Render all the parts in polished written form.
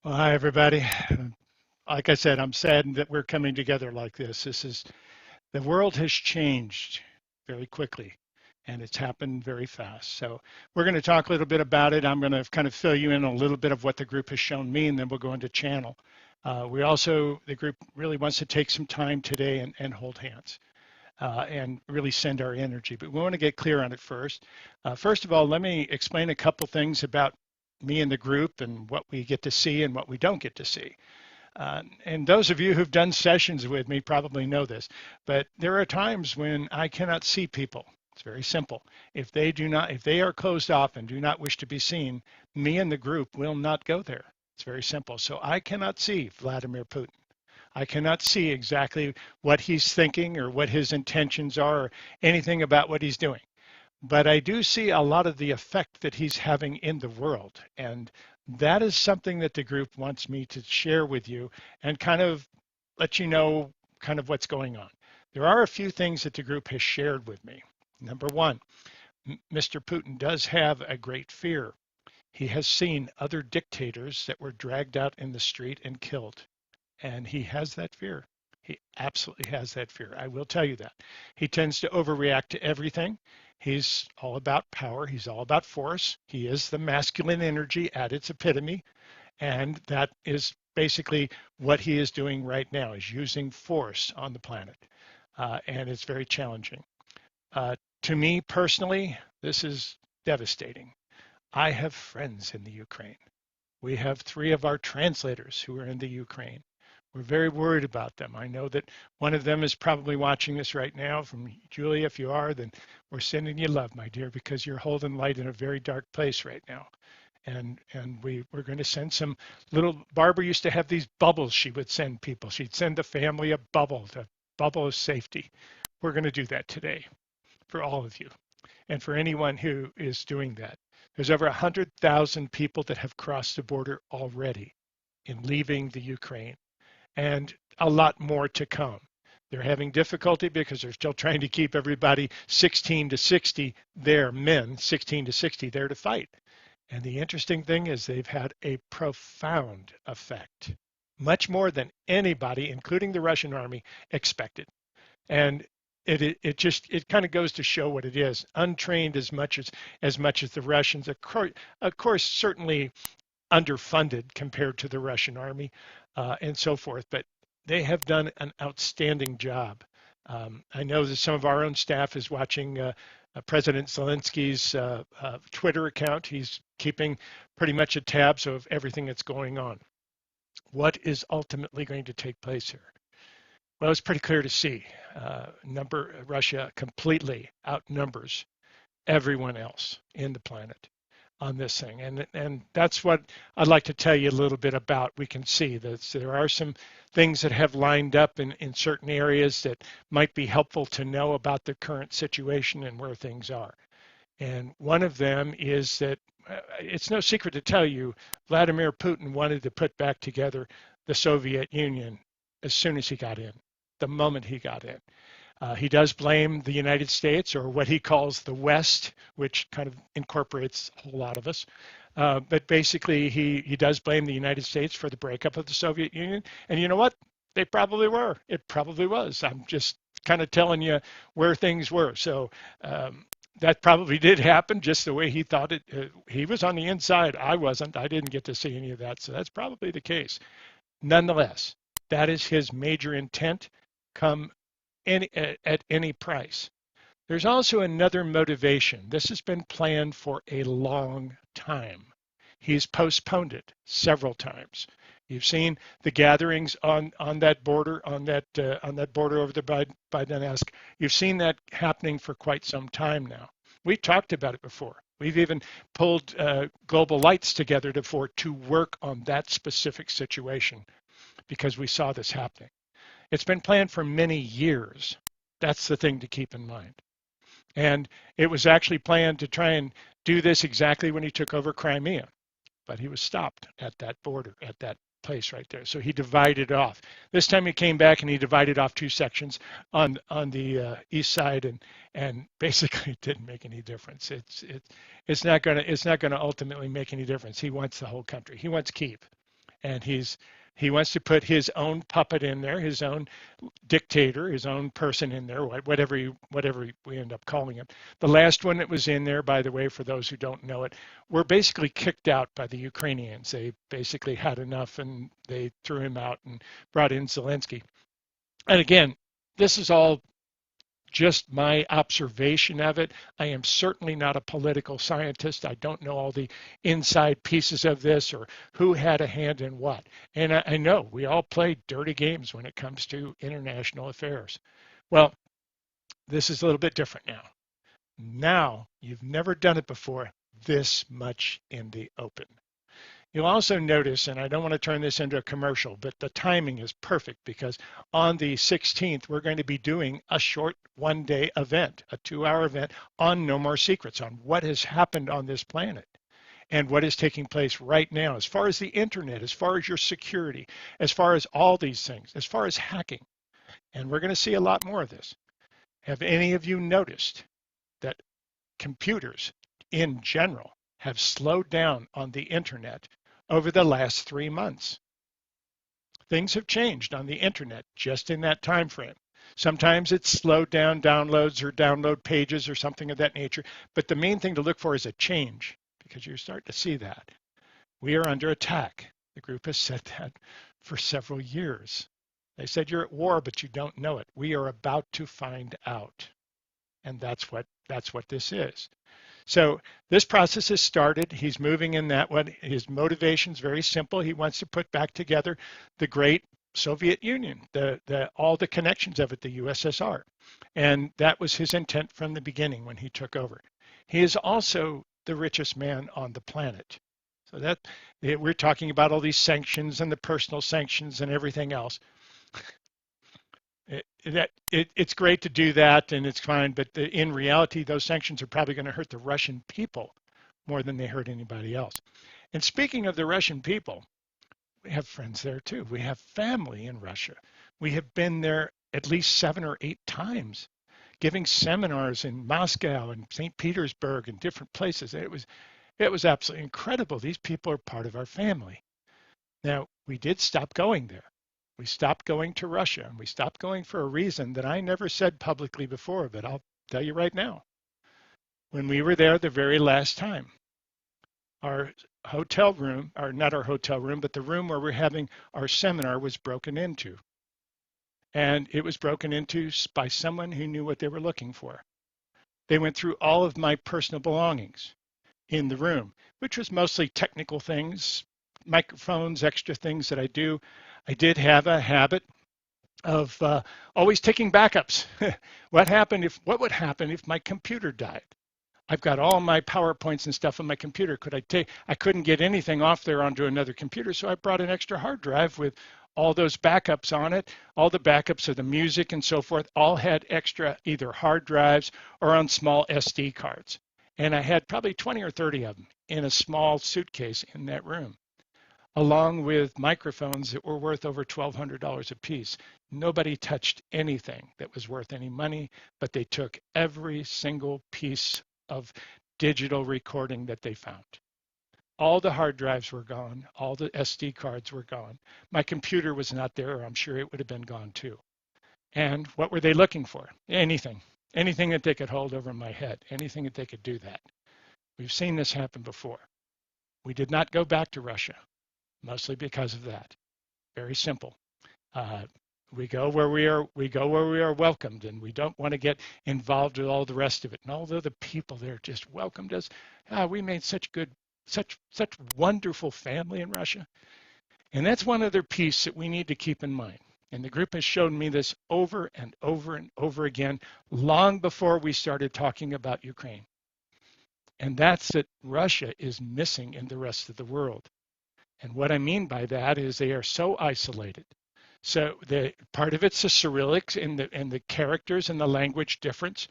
Well, hi, everybody. Like I said, I'm saddened that we're coming together like this. The world has changed very quickly and it's happened very fast. So we're going to talk a little bit about it. I'm going to kind of fill you in a little bit of what the group has shown me, and then we'll go into channel. The group really wants to take some time today and hold hands and really send our energy. But we want to get clear on it first. First of all, let me explain a couple things about me and the group and what we get to see and what we don't get to see. And those of you who've done sessions with me probably know this, but there are times when I cannot see people. It's very simple. If they are closed off and do not wish to be seen, me and the group will not go there. It's very simple. So I cannot see Vladimir Putin. I cannot see exactly what he's thinking or what his intentions are or anything about what he's doing. But I do see a lot of the effect that he's having in the world. And that is something that the group wants me to share with you and kind of let you know kind of what's going on. There are a few things that the group has shared with me. Number one, Mr. Putin does have a great fear. He has seen other dictators that were dragged out in the street and killed. And he has that fear. He absolutely has that fear. I will tell you that. He tends to overreact to everything. He's all about power. He's all about force. He is the masculine energy at its epitome. And that is basically what he is doing right now, is using force on the planet. And it's very challenging. To me personally, this is devastating. I have friends in the Ukraine. We have 3 of our translators who are in the Ukraine. We're very worried about them. I know that one of them is probably watching this right now. From Julia, if you are, then we're sending you love, my dear, because you're holding light in a very dark place right now. And we're going to send some little, Barbara used to have these bubbles she would send people. She'd send the family a bubble of safety. We're going to do that today for all of you and for anyone who is doing that. There's over 100,000 people that have crossed the border already in leaving the Ukraine, and a lot more to come. They're having difficulty because they're still trying to keep everybody 16 to 60 there, men 16 to 60 there to fight. And the interesting thing is they've had a profound effect, much more than anybody, including the Russian army, expected. And it kind of goes to show what it is. Untrained as much as the Russians, of course, certainly underfunded compared to the Russian army and so forth, but they have done an outstanding job. I know that some of our own staff is watching President Zelensky's Twitter account. He's keeping pretty much a tab of everything that's going on. What is ultimately going to take place here? Well, it's pretty clear to see. Russia completely outnumbers everyone else in the planet on this thing. And that's what I'd like to tell you a little bit about. We can see that there are some things that have lined up in certain areas that might be helpful to know about the current situation and where things are. And one of them is that it's no secret to tell you, Vladimir Putin wanted to put back together the Soviet Union as soon as he got in, the moment he got in. He does blame the United States, or what he calls the West, which kind of incorporates a whole lot of us. But basically, he does blame the United States for the breakup of the Soviet Union. And you know what? They probably were. It probably was. I'm just kind of telling you where things were. So that probably did happen just the way he thought it. He was on the inside. I wasn't. I didn't get to see any of that. So that's probably the case. Nonetheless, that is his major intent, come at any price. There's also another motivation. This has been planned for a long time. He's postponed it several times. You've seen the gatherings on that border, on that border over the Biden-esque. You've seen that happening for quite some time now. We've talked about it before. We've even pulled GlobalLights together to work on that specific situation because we saw this happening. It's been planned for many years. That's the thing to keep in mind. And it was actually planned to try and do this exactly when he took over Crimea, but he was stopped at that border, at that place right there. So he divided off. This time he came back and he divided off 2 sections on the east side, and basically it didn't make any difference. It's not going to ultimately make any difference. He wants the whole country. He wants Kyiv. and he wants to put his own puppet in there, his own dictator, his own person in there, whatever we end up calling him. The last one that was in there, by the way, for those who don't know it, were basically kicked out by the Ukrainians. They basically had enough and they threw him out and brought in Zelensky. And again, this is all just my observation of it. I am certainly not a political scientist. I don't know all the inside pieces of this or who had a hand in what. And I know we all play dirty games when it comes to international affairs. Well, this is a little bit different now. Now, you've never done it before, this much in the open. You'll also notice, and I don't want to turn this into a commercial, but the timing is perfect because on the 16th, we're going to be doing a short one-day event, a 2-hour event on No More Secrets, on what has happened on this planet and what is taking place right now as far as the internet, as far as your security, as far as all these things, as far as hacking. And we're going to see a lot more of this. Have any of you noticed that computers in general have slowed down on the internet over the last 3 months? Things have changed on the internet just in that time frame. Sometimes it's slowed down downloads or download pages or something of that nature, but the main thing to look for is a change because you're starting to see that. We are under attack. The group has said that for several years. They said you're at war, but you don't know it. We are about to find out. And that's what this is. So this process has started. He's moving in that way. His motivation is very simple. He wants to put back together the great Soviet Union, all the connections of it, the USSR. And that was his intent from the beginning when he took over. He is also the richest man on the planet. So that we're talking about all these sanctions and the personal sanctions and everything else. It's great to do that and it's fine, but in reality, those sanctions are probably going to hurt the Russian people more than they hurt anybody else. And speaking of the Russian people, we have friends there too. We have family in Russia. We have been there at least 7 or 8 times, giving seminars in Moscow and St. Petersburg and different places. It was absolutely incredible. These people are part of our family. Now, we did stop going there. We stopped going to Russia, and we stopped going for a reason that I never said publicly before, but I'll tell you right now. When we were there the very last time, our hotel room, or not our hotel room, but the room where we're having our seminar was broken into. And it was broken into by someone who knew what they were looking for. They went through all of my personal belongings in the room, which was mostly technical things, microphones, extra things that I do. I did have a habit of always taking backups. What would happen if my computer died? I've got all my PowerPoints and stuff on my computer. I couldn't get anything off there onto another computer, so I brought an extra hard drive with all those backups on it. All the backups of the music and so forth all had extra either hard drives or on small SD cards. And I had probably 20 or 30 of them in a small suitcase in that room, along with microphones that were worth over $1,200 a piece. Nobody touched anything that was worth any money, but they took every single piece of digital recording that they found. All the hard drives were gone. All the SD cards were gone. My computer was not there, or I'm sure it would have been gone too. And what were they looking for? Anything that they could hold over my head, anything that they could do that. We've seen this happen before. We did not go back to Russia, mostly because of that. Very simple. We go where we are welcomed, and we don't want to get involved with all the rest of it. And although the people there just welcomed us, we made such wonderful family in Russia. And that's one other piece that we need to keep in mind. And the group has shown me this over and over and over again, long before we started talking about Ukraine. And that's that Russia is missing in the rest of the world. And what I mean by that is they are so isolated. So part of it's the Cyrillics and the characters and the language difference,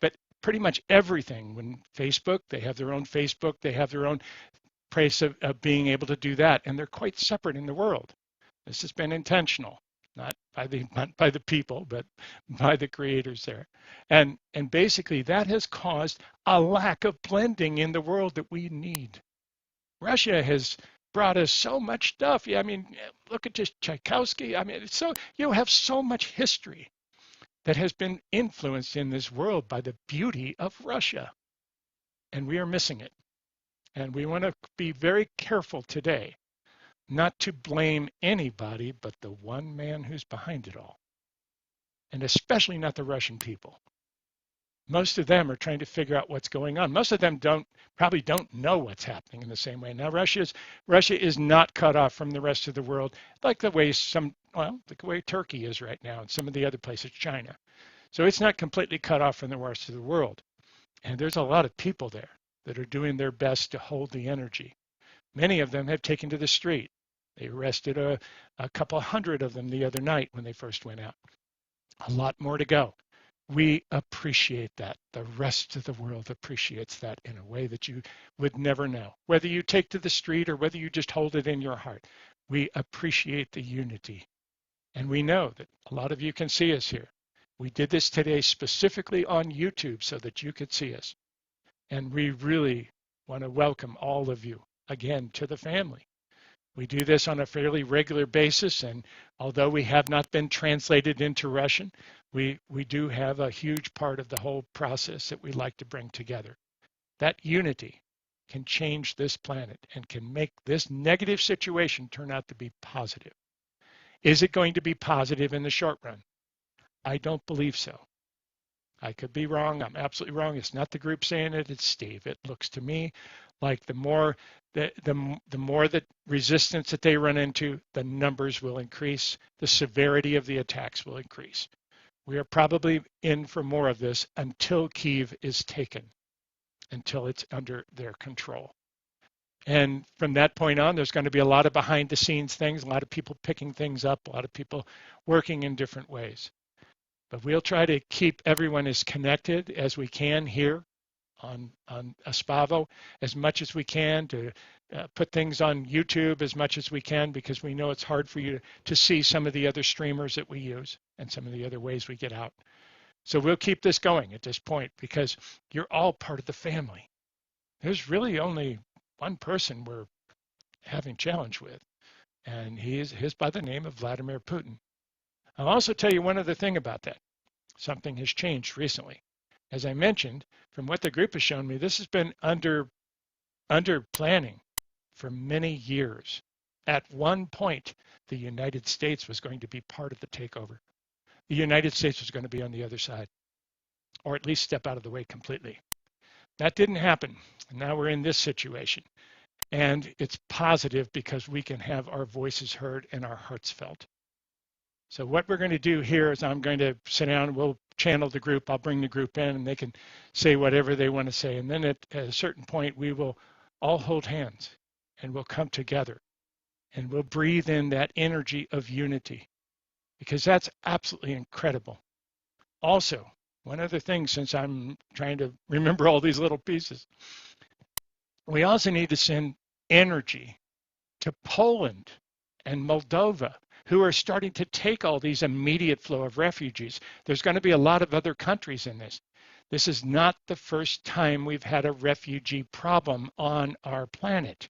but pretty much everything. When Facebook, they have their own Facebook, they have their own place of being able to do that, and they're quite separate in the world. This has been intentional, not by the people, but by the creators there. And basically that has caused a lack of blending in the world that we need. Russia has brought us so much stuff. Yeah, I mean, look at just Tchaikovsky. I mean, so you have so much history that has been influenced in this world by the beauty of Russia, and we are missing it. And we want to be very careful today not to blame anybody but the one man who's behind it all, and especially not the Russian people. Most of them are trying to figure out what's going on. Most of them probably don't know what's happening in the same way. Now Russia is not cut off from the rest of the world like the way the way Turkey is right now and some of the other places, China. So it's not completely cut off from the rest of the world. And there's a lot of people there that are doing their best to hold the energy. Many of them have taken to the street. They arrested a couple hundred of them the other night when they first went out. A lot more to go. We appreciate that. The rest of the world appreciates that in a way that you would never know. Whether you take to the street or whether you just hold it in your heart, we appreciate the unity. And we know that a lot of you can see us here. We did this today specifically on YouTube so that you could see us. And we really want to welcome all of you again to the family. We do this on a fairly regular basis, and although we have not been translated into Russian, we do have a huge part of the whole process that we like to bring together. That unity can change this planet and can make this negative situation turn out to be positive. Is it going to be positive in the short run? I don't believe so. I could be wrong. I'm absolutely wrong. It's not the group saying it. It's Steve. It looks to me like the more the resistance that they run into, the numbers will increase. The severity of the attacks will increase. We are probably in for more of this until Kyiv is taken, until it's under their control. And from that point on, there's going to be a lot of behind the scenes things, a lot of people picking things up, a lot of people working in different ways. But we'll try to keep everyone as connected as we can here on Aspavo, as much as we can, to put things on YouTube as much as we can, because we know it's hard for you to see some of the other streamers that we use and some of the other ways we get out. So we'll keep this going at this point because you're all part of the family. There's really only one person we're having challenge with, and he's by the name of Vladimir Putin. I'll also tell you one other thing about that. Something has changed recently. As I mentioned, from what the group has shown me, this has been under planning for many years. At one point, the United States was going to be part of the takeover. The United States was going to be on the other side, or at least step out of the way completely. That didn't happen. And now we're in this situation. And it's positive because we can have our voices heard and our hearts felt. So what we're going to do here is I'm going to sit down and we'll channel the group. I'll bring the group in and they can say whatever they want to say. And then at a certain point, we will all hold hands and we'll come together and we'll breathe in that energy of unity, because that's absolutely incredible. Also, one other thing, since I'm trying to remember all these little pieces, we also need to send energy to Poland and Moldova, who are starting to take all these immediate flow of refugees. There's going to be a lot of other countries in this. This is not the first time we've had a refugee problem on our planet.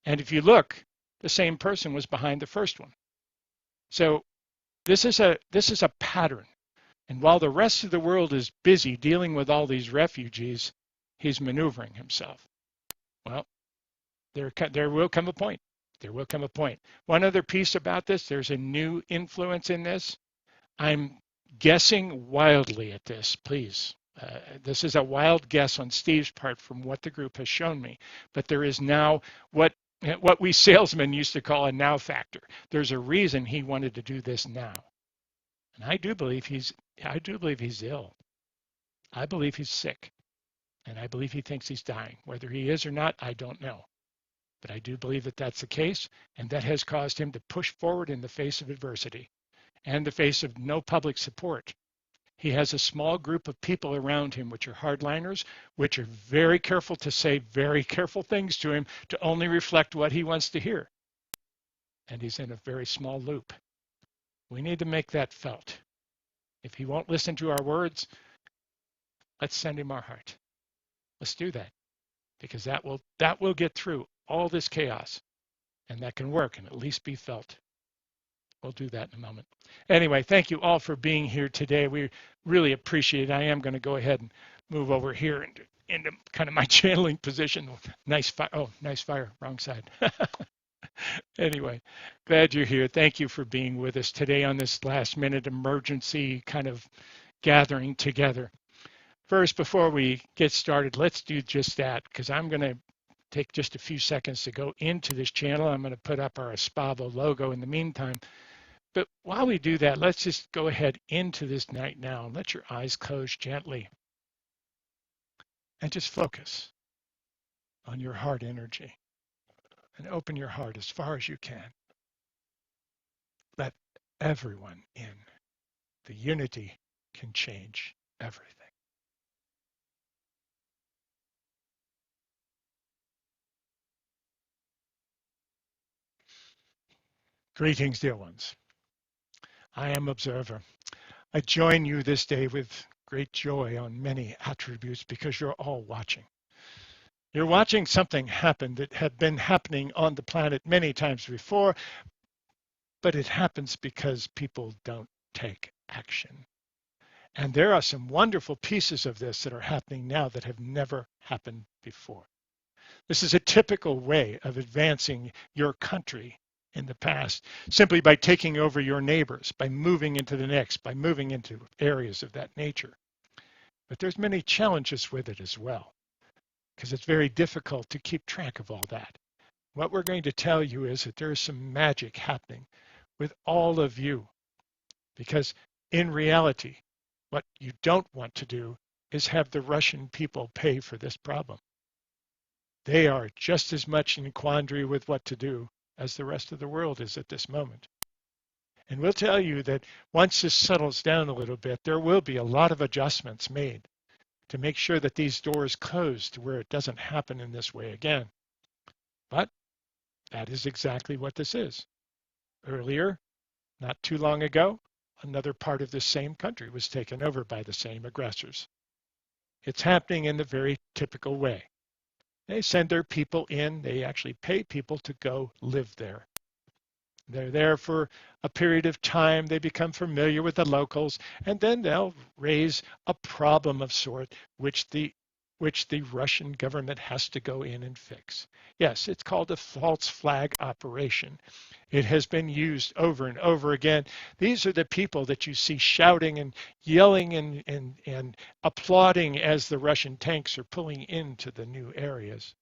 And if you look, the same person was behind the first one. So this is a pattern. And while the rest of the world is busy dealing with all these refugees, he's maneuvering himself. Well, there will come a point. There will come a point. One other piece about this, there's a new influence in this. I'm guessing wildly at this, please. This is a wild guess on Steve's part from what the group has shown me. But there is now what we salesmen used to call a now factor. There's a reason he wanted to do this now. And I do believe he's ill. I believe he's sick. And I believe he thinks he's dying. Whether he is or not, I don't know. But I do believe that that's the case, and that has caused him to push forward in the face of adversity and the face of no public support. He has a small group of people around him, which are hardliners, which are very careful to say very careful things to him to only reflect what he wants to hear. And he's in a very small loop. We need to make that felt. If he won't listen to our words, let's send him our heart. Let's do that, because that will get through all this chaos. and that can work and at least be felt. We'll do that in a moment. Anyway, thank you all for being here today. We really appreciate it. I am going to go ahead and move over here into kind of my channeling position. Nice fire. Oh, nice fire. Wrong side. Anyway, glad you're here. Thank you for being with us today on this last minute emergency kind of gathering together. First, before we get started, let's do just that, because I'm going to take just a few seconds to go into this channel. I'm going to put up our Espavo logo in the meantime. But while we do that, let's just go ahead into this night now. Let your eyes close gently and just focus on your heart energy and open your heart as far as you can. Let everyone in. The unity can change everything. Greetings, dear ones. I am Observer. I join you this day with great joy on many attributes because you're all watching. You're watching something happen that had been happening on the planet many times before, but it happens because people don't take action. And there are some wonderful pieces of this that are happening now that have never happened before. This is a typical way of advancing your country in the past, simply by taking over your neighbors, by moving into the next, by moving into areas of that nature. But there's many challenges with it as well, because it's very difficult to keep track of all that. What we're going to tell you is that there is some magic happening with all of you, because in reality, what you don't want to do is have the Russian people pay for this problem. They are just as much in quandary with what to do as the rest of the world is at this moment. And we'll tell you that once this settles down a little bit, there will be a lot of adjustments made to make sure that these doors close to where it doesn't happen in this way again. But that is exactly what this is. Earlier, not too long ago, another part of this same country was taken over by the same aggressors. It's happening in the very typical way. They send their people in. They actually pay people to go live there. They're there for a period of time. They become familiar with the locals, and then they'll raise a problem of sort, which the Russian government has to go in and fix. Yes, it's called a false flag operation. It has been used over and over again. These are the people that you see shouting and yelling and applauding as the Russian tanks are pulling into the new areas,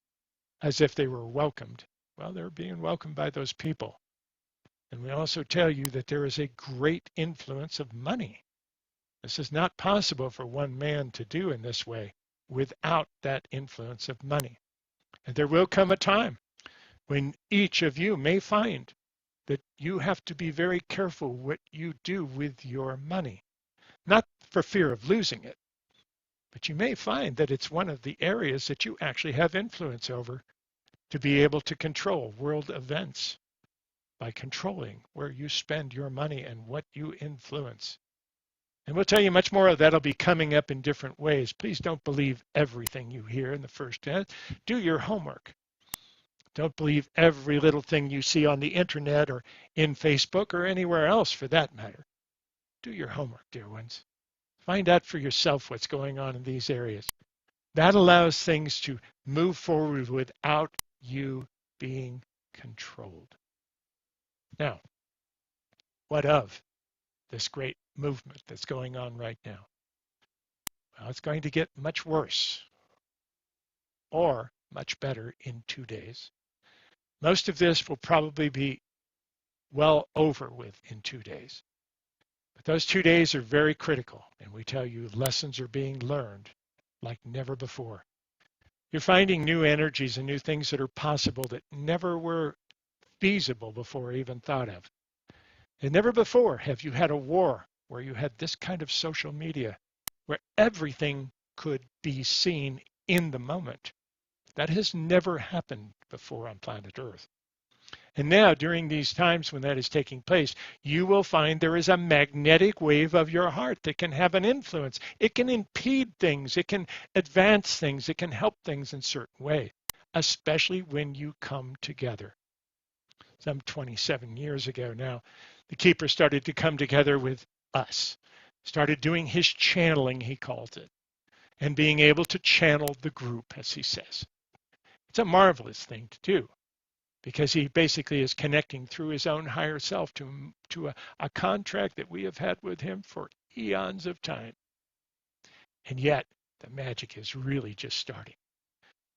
as if they were welcomed. Well, they're being welcomed by those people. And we also tell you that there is a great influence of money. This is not possible for one man to do in this way without that influence of money. And there will come a time when each of you may find that you have to be very careful what you do with your money. Not for fear of losing it, but you may find that it's one of the areas that you actually have influence over to be able to control world events by controlling where you spend your money and what you influence. And we'll tell you much more of that will be coming up in different ways. Please don't believe everything you hear in the first instance. Do your homework. Don't believe every little thing you see on the internet or in Facebook or anywhere else for that matter. Do your homework, dear ones. Find out for yourself what's going on in these areas. That allows things to move forward without you being controlled. Now, what of this great movement that's going on right now? Well, it's going to get much worse or much better in 2 days. Most of this will probably be well over with in 2 days. But those 2 days are very critical, and we tell you lessons are being learned like never before. You're finding new energies and new things that are possible that never were feasible before or even thought of. And never before have you had a war where you had this kind of social media, where everything could be seen in the moment. That has never happened before on planet Earth. And now, during these times when that is taking place, you will find there is a magnetic wave of your heart that can have an influence. It can impede things. It can advance things. It can help things in certain ways, especially when you come together. some 27 years ago now, the keeper started to come together with us, started doing his channeling, he calls it, and being able to channel the group, as he says. It's a marvelous thing to do because he basically is connecting through his own higher self to a contract that we have had with him for eons of time. And yet, the magic is really just starting.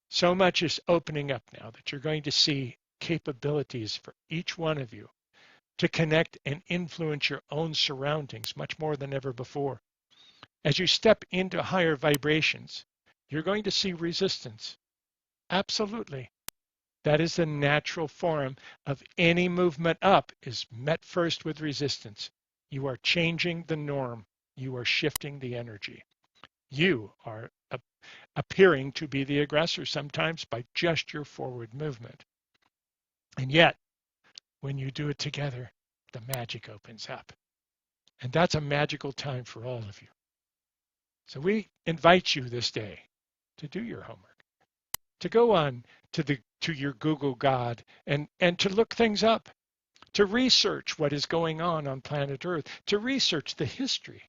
So much is opening up now that you're going to see capabilities for each one of you to connect and influence your own surroundings much more than ever before. As you step into higher vibrations, you're going to see resistance. Absolutely. That is the natural form of any movement up is met first with resistance. You are changing the norm. You are shifting the energy. You are appearing to be the aggressor sometimes by just your forward movement. And yet, when you do it together, the magic opens up. And that's a magical time for all of you. So we invite you this day to do your homework, to go on to your Google God and to look things up, to research what is going on planet Earth, to research the history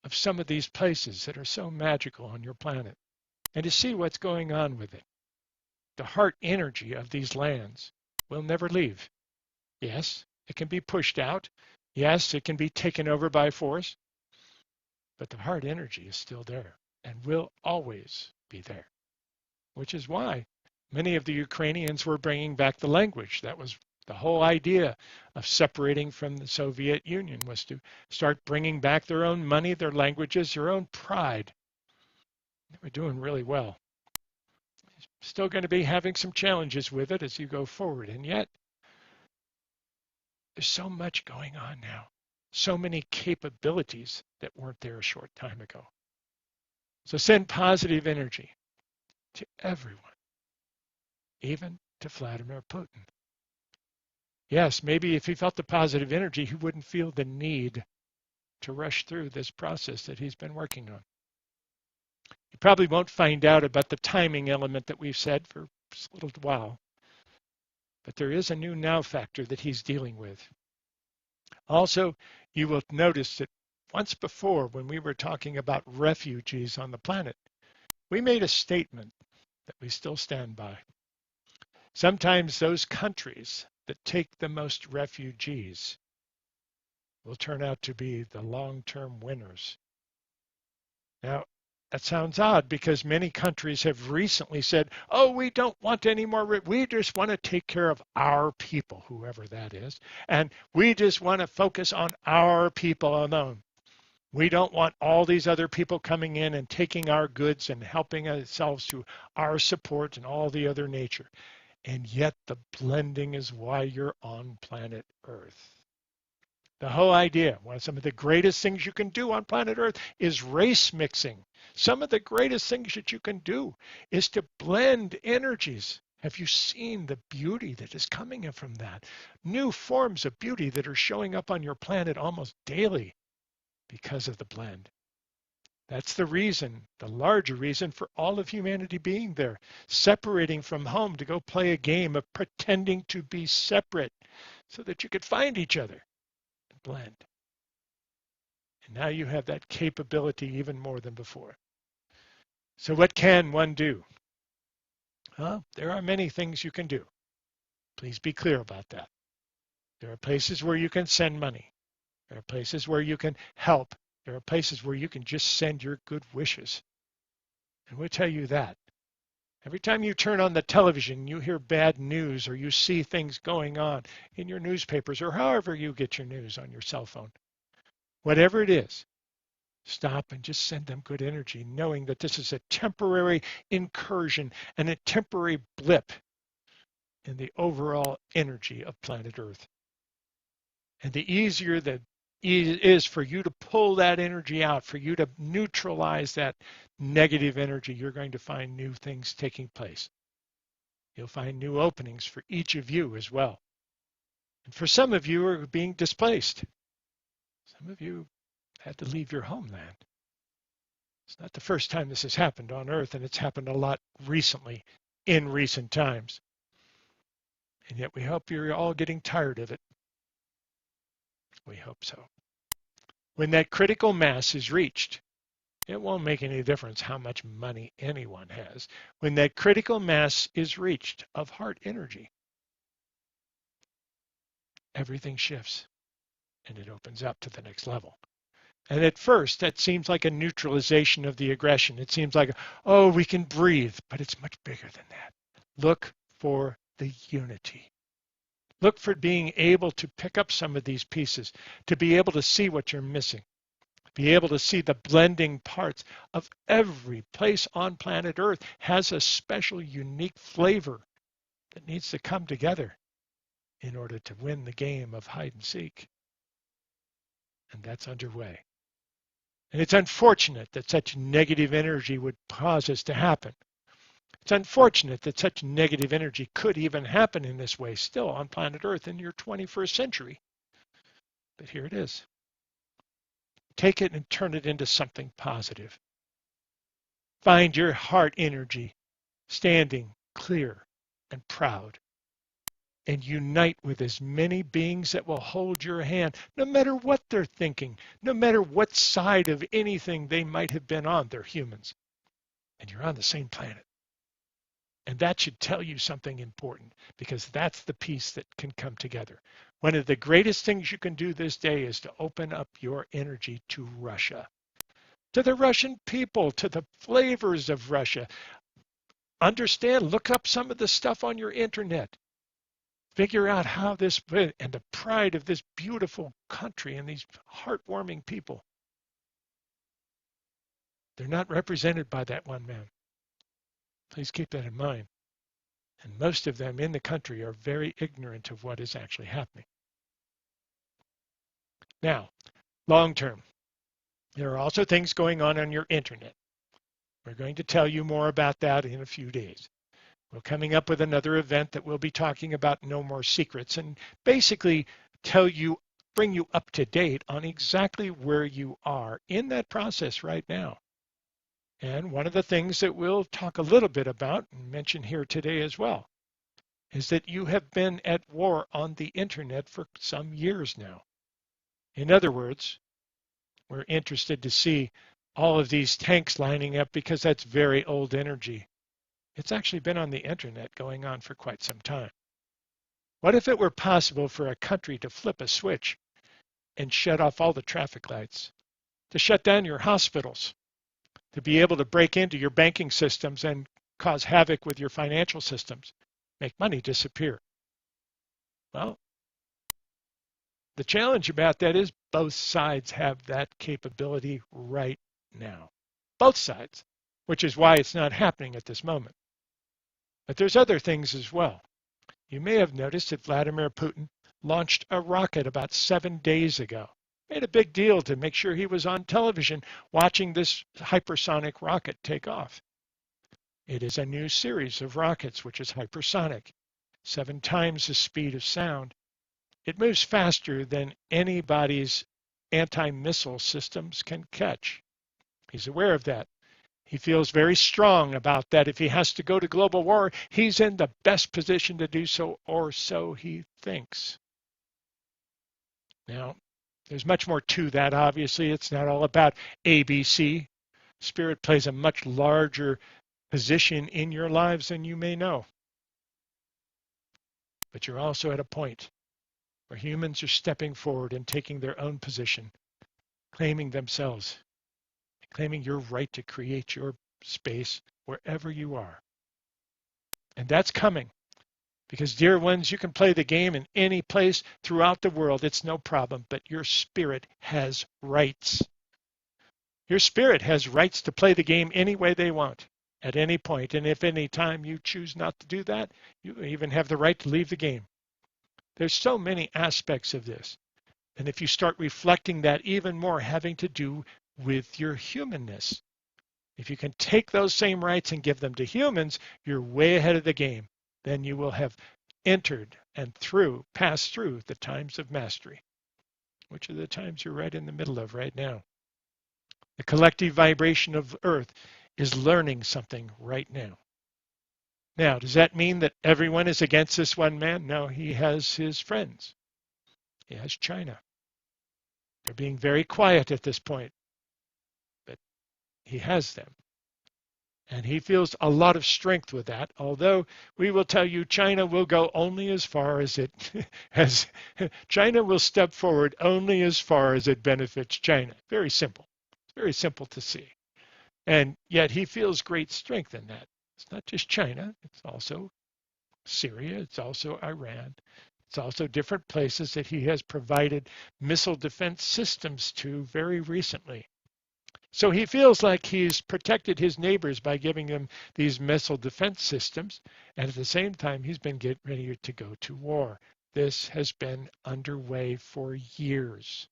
of some of these places that are so magical on your planet, and to see what's going on with it. The heart energy of these lands will never leave. Yes, it can be pushed out. Yes, it can be taken over by force. But the heart energy is still there and will always be there, which is why many of the Ukrainians were bringing back the language. That was the whole idea of separating from the Soviet Union, was to start bringing back their own money, their languages, their own pride. They were doing really well. Still going to be having some challenges with it as you go forward. And yet, there's so much going on now. So many capabilities that weren't there a short time ago. So send positive energy to everyone, even to Vladimir Putin. Yes, maybe if he felt the positive energy, he wouldn't feel the need to rush through this process that he's been working on. You probably won't find out about the timing element that we've said for a little while, but there is a new now factor that he's dealing with. Also, you will notice that once before, when we were talking about refugees on the planet, we made a statement that we still stand by. Sometimes those countries that take the most refugees will turn out to be the long-term winners. Now, that sounds odd because many countries have recently said, oh, we don't want any more, we just want to take care of our people, whoever that is, and we just want to focus on our people alone. We don't want all these other people coming in and taking our goods and helping ourselves through our support and all the other nature. And yet the blending is why you're on planet Earth. The whole idea, one of some of the greatest things you can do on planet Earth is race mixing. Some of the greatest things that you can do is to blend energies. Have you seen the beauty that is coming from that? New forms of beauty that are showing up on your planet almost daily because of the blend. That's the reason, the larger reason for all of humanity being there, separating from home to go play a game of pretending to be separate so that you could find each other and blend. And now you have that capability even more than before. So what can one do? Well, there are many things you can do. Please be clear about that. There are places where you can send money. There are places where you can help. There are places where you can just send your good wishes. And we'll tell you that. Every time you turn on the television, you hear bad news or you see things going on in your newspapers or however you get your news on your cell phone. Whatever it is, stop and just send them good energy, knowing that this is a temporary incursion and a temporary blip in the overall energy of planet Earth. And the easier that is for you to pull that energy out, for you to neutralize that negative energy, you're going to find new things taking place. You'll find new openings for each of you as well. And for some of you are being displaced. Some of you had to leave your homeland. It's not the first time this has happened on Earth, and it's happened a lot recently, in recent times. And yet we hope you're all getting tired of it. We hope so. When that critical mass is reached, it won't make any difference how much money anyone has. When that critical mass is reached of heart energy, everything shifts and it opens up to the next level. And at first, that seems like a neutralization of the aggression. It seems like, oh, we can breathe, but it's much bigger than that. Look for the unity. Look for being able to pick up some of these pieces, to be able to see what you're missing, be able to see the blending parts of every place on planet Earth has a special, unique flavor that needs to come together in order to win the game of hide and seek. And that's underway. And it's unfortunate that such negative energy would cause this to happen. It's unfortunate that such negative energy could even happen in this way still on planet Earth in your 21st century. But here it is. Take it and turn it into something positive. Find your heart energy standing clear and proud, and unite with as many beings that will hold your hand, no matter what they're thinking, no matter what side of anything they might have been on. They're humans, and you're on the same planet. And that should tell you something important, because that's the piece that can come together. One of the greatest things you can do this day is to open up your energy to Russia, to the Russian people, to the flavors of Russia. Understand, look up some of the stuff on your internet. Figure out how this, and the pride of this beautiful country and these heartwarming people. They're not represented by that one man. Please keep that in mind. And most of them in the country are very ignorant of what is actually happening. Now, long term, there are also things going on your internet. We're going to tell you more about that in a few days. We're coming up with another event that we'll be talking about no more secrets and basically bring you up to date on exactly where you are in that process right now. And one of the things that we'll talk a little bit about and mention here today as well is that you have been at war on the internet for some years now. In other words, we're interested to see all of these tanks lining up because that's very old energy. It's actually been on the internet going on for quite some time. What if it were possible for a country to flip a switch and shut off all the traffic lights, to shut down your hospitals, to be able to break into your banking systems and cause havoc with your financial systems, make money disappear? Well, the challenge about that is both sides have that capability right now. Both sides, which is why it's not happening at this moment. But there's other things as well. You may have noticed that Vladimir Putin launched a rocket about 7 days ago. Made a big deal to make sure he was on television watching this hypersonic rocket take off. It is a new series of rockets which is hypersonic, 7 times the speed of sound. It moves faster than anybody's anti-missile systems can catch. He's aware of that. He feels very strong about that. If he has to go to global war, he's in the best position to do so, or so he thinks. Now, there's much more to that, obviously. It's not all about ABC. Spirit plays a much larger position in your lives than you may know. But you're also at a point where humans are stepping forward and taking their own position, claiming themselves, claiming your right to create your space wherever you are. And that's coming. Because, dear ones, you can play the game in any place throughout the world. It's no problem. But your spirit has rights. Your spirit has rights to play the game any way they want, at any point. And if any time you choose not to do that, you even have the right to leave the game. There's so many aspects of this. And if you start reflecting that even more, having to do with your humanness, if you can take those same rights and give them to humans, you're way ahead of the game. Then you will have entered and passed through the times of mastery, which are the times you're right in the middle of right now. The collective vibration of Earth is learning something right now. Now, does that mean that everyone is against this one man? No, he has his friends. He has China. They're being very quiet at this point, but he has them. And he feels a lot of strength with that, although we will tell you China will go only as far as it has. China will step forward only as far as it benefits China. Very simple. It's very simple to see. And yet he feels great strength in that. It's not just China, it's also Syria, it's also Iran, it's also different places that he has provided missile defense systems to very recently. So he feels like he's protected his neighbors by giving them these missile defense systems, and at the same time, he's been getting ready to go to war. This has been underway for years.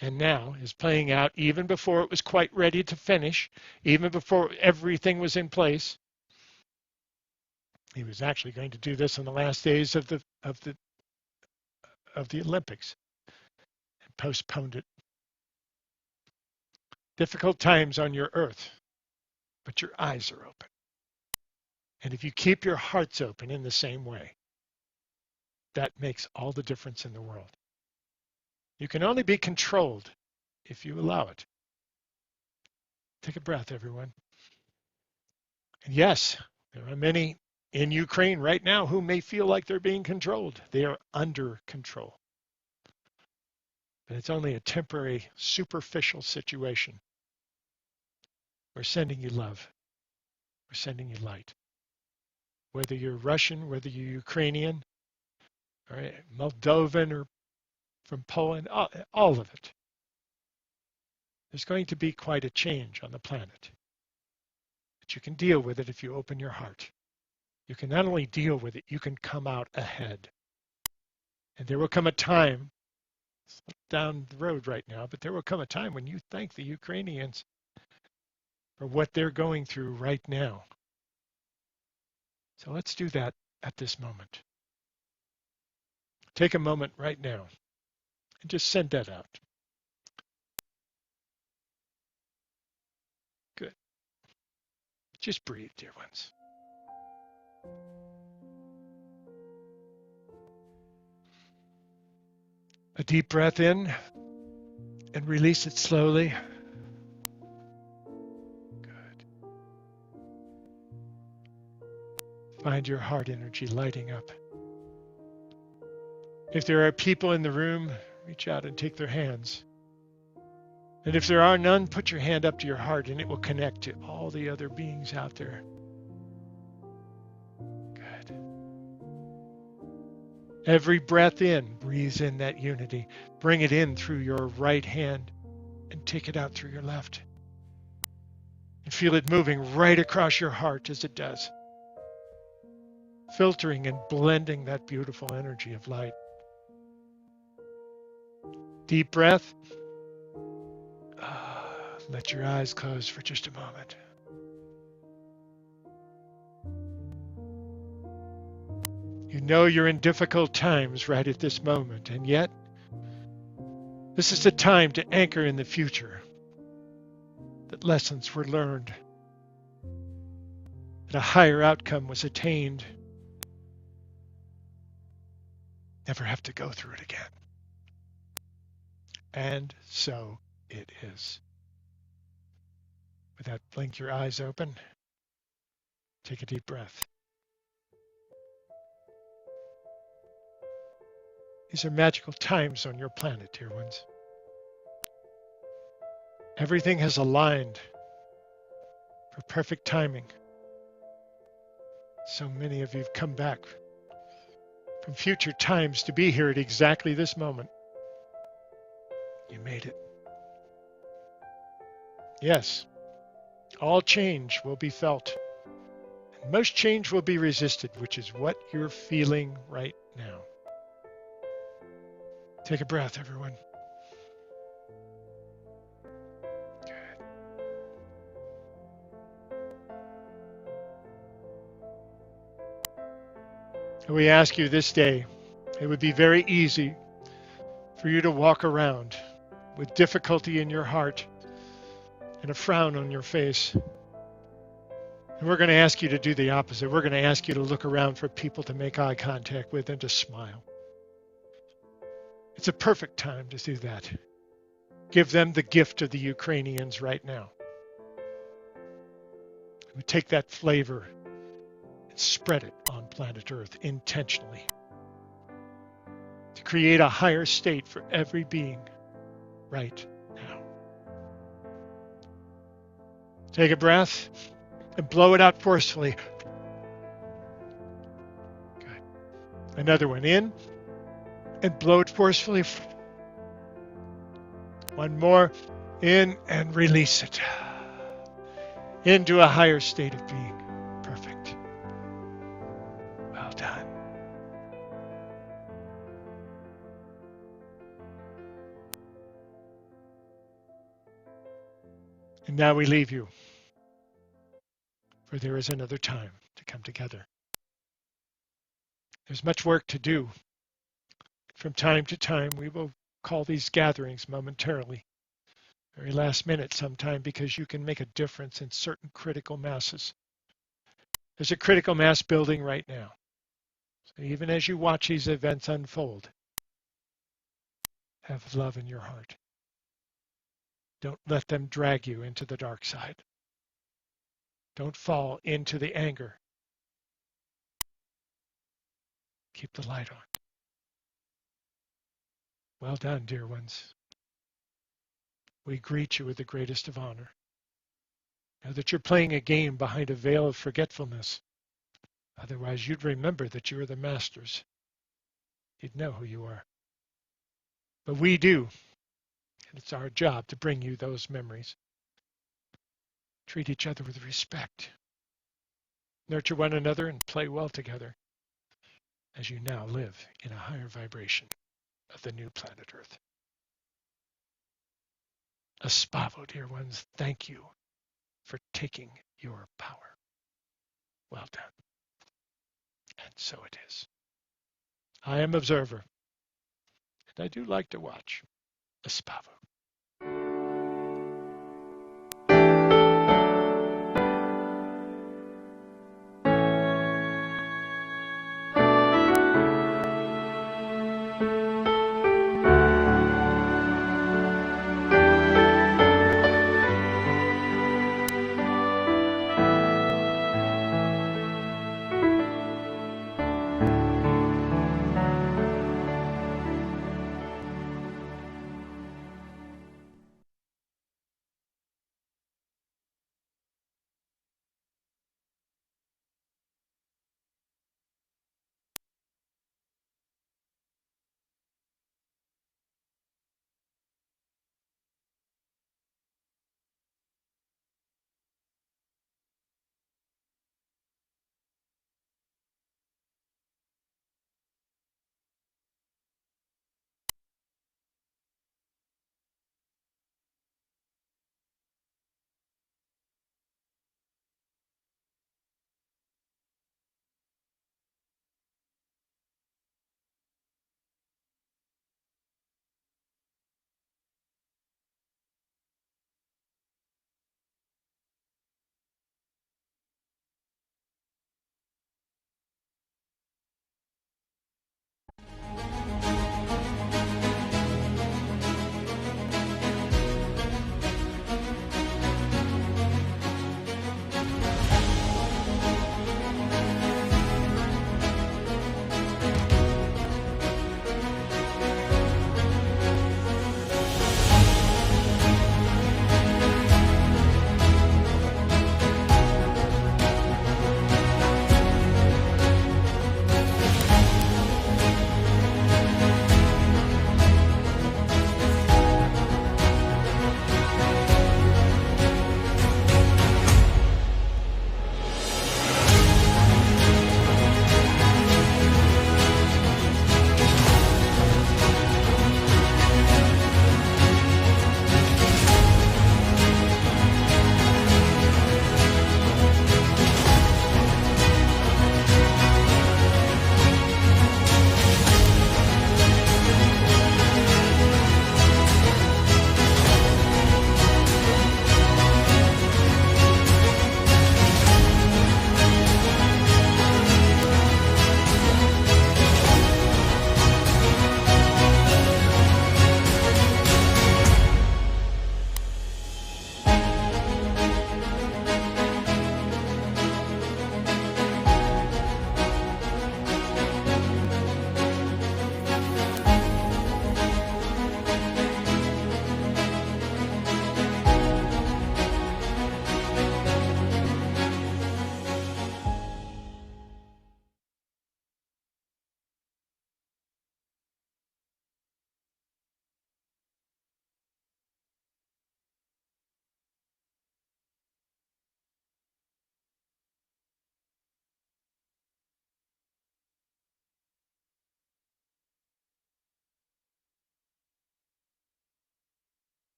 And now is playing out even before it was quite ready to finish, even before everything was in place. He was actually going to do this in the last days of the Olympics and postponed it. Difficult times on your earth, but your eyes are open. And if you keep your hearts open in the same way, that makes all the difference in the world. You can only be controlled if you allow it. Take a breath, everyone. And yes, there are many in Ukraine right now who may feel like they're being controlled. They are under control. But it's only a temporary, superficial situation. We're sending you love. We're sending you light. Whether you're Russian, whether you're Ukrainian, or Moldovan, or from Poland, all of it. There's going to be quite a change on the planet. But you can deal with it if you open your heart. You can not only deal with it, you can come out ahead. And there will come a time, it's down the road right now, but there will come a time when you thank the Ukrainians for what they're going through right now. So let's do that at this moment. Take a moment right now and just send that out. Good. Just breathe, dear ones. A deep breath in and release it slowly. Good. Find your heart energy lighting up. If there are people in the room, reach out and take their hands. And if there are none, put your hand up to your heart and it will connect to all the other beings out there. Good. Every breath in, breathe in that unity. Bring it in through your right hand and take it out through your left. And feel it moving right across your heart as it does. Filtering and blending that beautiful energy of light. Deep breath. Let your eyes close for just a moment. You know you're in difficult times right at this moment, and yet this is the time to anchor in the future. That lessons were learned, that a higher outcome was attained. Never have to go through it again. And so it is. With that, blink your eyes open. Take a deep breath. These are magical times on your planet, dear ones. Everything has aligned for perfect timing. So many of you have come back from future times to be here at exactly this moment. You made it. Yes, all change will be felt. And most change will be resisted, which is what you're feeling right now. Take a breath, everyone. Good. And we ask you this day, it would be very easy for you to walk around with difficulty in your heart and a frown on your face. And we're going to ask you to do the opposite. We're going to ask you to look around for people to make eye contact with and to smile. It's a perfect time to do that. Give them the gift of the Ukrainians right now. We take that flavor and spread it on planet Earth intentionally to create a higher state for every being right now. Take a breath and blow it out forcefully. Good. Another one in and blow it forcefully. One more in and release it into a higher state of being. Perfect. Well done. And now we leave you, for there is another time to come together. There's much work to do. From time to time, we will call these gatherings momentarily, very last minute sometime, because you can make a difference in certain critical masses. There's a critical mass building right now. So even as you watch these events unfold, have love in your heart. Don't let them drag you into the dark side. Don't fall into the anger. Keep the light on. Well done, dear ones. We greet you with the greatest of honor. Know that you're playing a game behind a veil of forgetfulness. Otherwise, you'd remember that you are the masters. You'd know who you are. But we do, and it's our job to bring you those memories. Treat each other with respect. Nurture one another and play well together as you now live in a higher vibration of the new planet Earth. Aspavo, dear ones, thank you for taking your power. Well done. And so it is. I am observer, and I do like to watch. Aspavo.